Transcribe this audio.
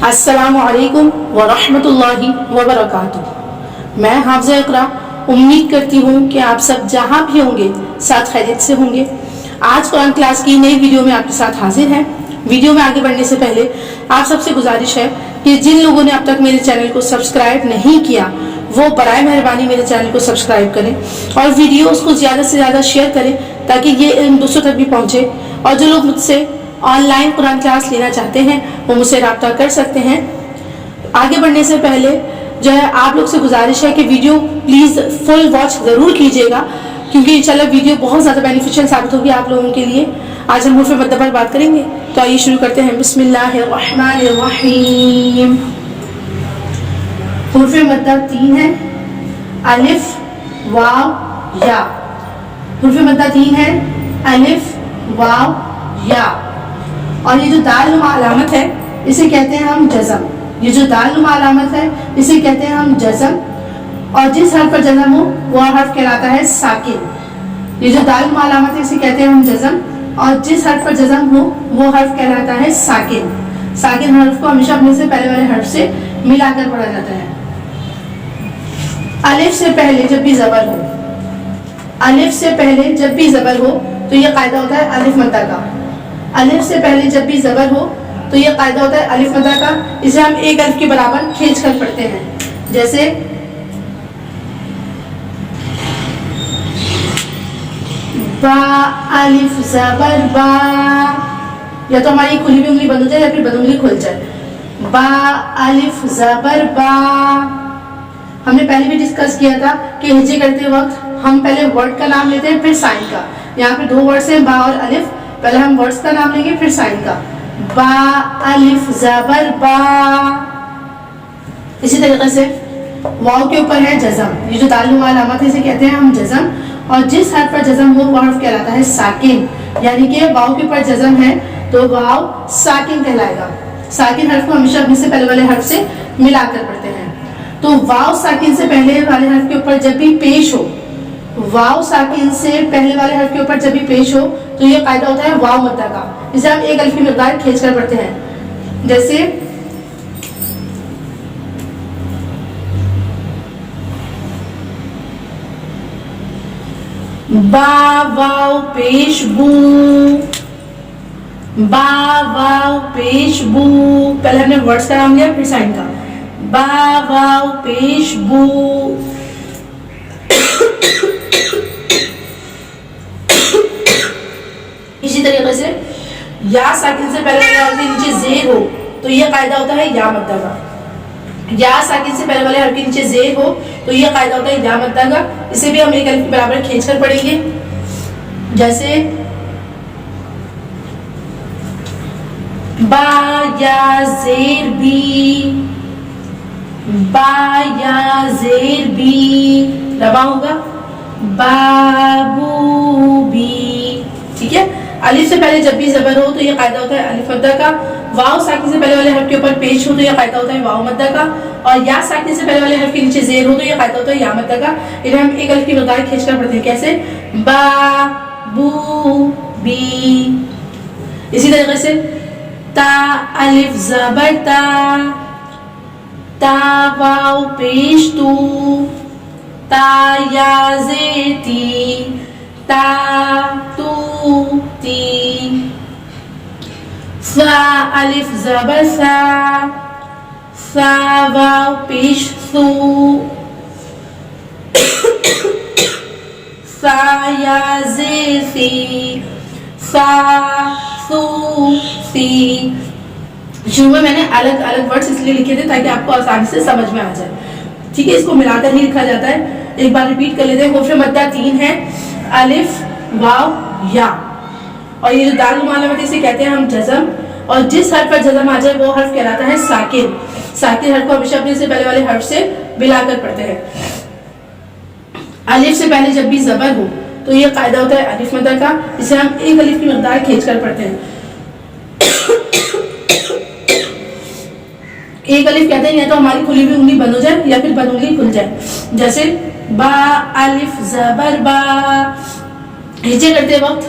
अस्सलामु अलैकुम वरहमतुल्लाहि वबरकातुह। मैं हाफ़िज़ा इक़रा उम्मीद करती हूँ कि आप सब जहाँ भी होंगे साथ खैरियत से होंगे। आज कुरान क्लास की नई वीडियो में आपके साथ हाजिर हैं। वीडियो में आगे बढ़ने से पहले आप सबसे गुजारिश है कि जिन लोगों ने अब तक मेरे चैनल को सब्सक्राइब नहीं किया वो बराए मेहरबानी मेरे चैनल को सब्सक्राइब करें और वीडियोस को ज़्यादा से ज़्यादा शेयर करें ताकि ये दूसरों तक भी पहुँचे। और जो लोग मुझसे ऑनलाइन कुरान क्लास लेना चाहते हैं वो मुझसे रब्ता कर सकते हैं। आगे बढ़ने से पहले जो है आप लोग से गुजारिश है कि वीडियो प्लीज़ फुल वॉच ज़रूर कीजिएगा क्योंकि इंशाल्लाह वीडियो बहुत ज़्यादा बेनिफिशियल साबित होगी आप लोगों के लिए। आज हम हुर्फ़ मद्दा पर बात करेंगे, तो आइए शुरू करते हैं। बिस्मिल्लाहिर्रहमानिर्रहीम। हुर्फ़ मद्दा 3 है, अलिफ वाव या। हुर्फ़ मद्दा 3 है, अलिफ वाव या। और ये जो दाल नुमा अलामत है इसे कहते हैं हम जज़म। ये जो दाल नुमा अलामत है इसे कहते हैं हम जज़म। और जिस हर्फ पर जज़म हो वह हर्फ कहलाता है साकिन। ये जो दाल नुमा अलामत है इसे कहते हैं हम जज़म और जिस हर्फ पर जज़म हो वो हर्फ कहलाता है साकिन। साकिन हर्फ को हमेशा अपने से पहले वाले हर्फ से मिलाकर पढ़ा जाता है। अलिफ से पहले जब भी ज़बर हो, अलिफ से पहले जब भी ज़बर हो तो ये कायदा होता है अलिफ मद्दा का। अलिफ से पहले जब भी ज़बर हो तो ये कायदा होता है अलिफ मद्दा का। इसे हम एक अलिफ के बराबर खींच कर पढ़ते हैं, जैसे बा अलिफ ज़बर बा। या तो हमारी खुली हुई उंगली बंद हो जाए या फिर बंद उंगली खुल जाए। बा अलिफ ज़बर बा। हमने पहले भी डिस्कस किया था कि हिज्जे करते वक्त हम पहले वर्ड का नाम लेते हैं फिर साइन का। यहाँ पे 2 वर्ड्स हैं बा और अलिफ, पहले हम वर्ड्स का नाम लेंगे फिर साइन का। बा अलिफ ज़बर बा। इसी तरीके से वाव के ऊपर है जज़म। ये जो दाल नुमा अलामत है इसे कहते हैं हम जज़म और जिस हर्फ पर जज़म हो वो हर्फ कहलाता है साकिन। यानी कि वाव के ऊपर जज़म है तो वाव साकिन कहलाएगा। साकिन हर्फ को हमेशा अपने से पहले वाले हर्फ से मिलाकर पढ़ते हैं। तो वाव साकिन से पहले वाले हर्फ के ऊपर जब भी पेश हो, वाव साकिन से पहले वाले हर्फ के ऊपर जब भी पेश हो तो ये कायदा होता है वाव मद्दा का। इसे हम एक अलिफ की मिक़दार खींच कर पढ़ते हैं, जैसे बा वाव पेश बू। बा वाव पेश बू। पहले हमने वर्ड्स का नाम लिया फिर साइन का। बा वाव पेश बू। इसी तरीके से या साकिन से पहले वाले हर्फ के नीचे जेर हो तो ये कायदा होता है या मद्दा का। या साकिन से पहले वाले हर्फ के नीचे जेर हो तो ये कायदा होता है या मद्दा का। इसे भी हम एक अलिफ के बराबर खींच कर पढ़ेंगे, जैसे बा या जेर बी। बा या जेर बी रबा होगा बाबू बी। ठीक है। अलिफ से पहले जब भी ज़बर हो तो ये कायदा होता है अलिफ मद्दा का। वाव साकिन से पहले वाले हर्फ के ऊपर पेश हो तो ये कायदा होता है वाव मद्दा का। और या साकिन से पहले वाले हर्फ के नीचे जेर हो तो ये कायदा होता है या मद्दा का। इन्हें हम एक अलिफ की मिक़दार खींच कर पढ़ते हैं, कैसे बा बू बी। इसी तरीके से ता अलिफ ज़बर ता। ता वाव पेश तू। ता या जेर ती। ता तू ती। सा अलिफ ज़बर सा। सा वाव पेश सू। सा या जेर सी। सा सू सी। शुरू में मैंने अलग अलग वर्ड्स इसलिए लिखे थे ताकि आपको आसानी से समझ में आ जाए। ठीक है, इसको मिलाकर ही लिखा जाता है। एक बार रिपीट कर लेते हैं। हुर्फ़ मद्दा 3 है, अलिफ वाव या। और ये जो दाल नुमा अलामत है इसे कहते हैं हम जज़म और जिस हर्फ पर जज़म आ जाए वो हर्फ कहलाता है साकिन। साकिन हर्फ को हमेशा अपने से पहले वाले हर्फ से मिलाकर पढ़ते हैं। अलिफ से पहले जब भी ज़बर हो तो ये कायदा होता है अलिफ मद्दा का। इसे हम एक अलिफ की मिक़दार खींच कर पढ़ते हैं। एक अलिफ कहते हैं या तो हमारी खुली हुई उंगली बंद हो जाए या फिर बंद उंगली खुल जाए, जैसे बा अलिफ ज़बर बा। हिज्जे करते वक्त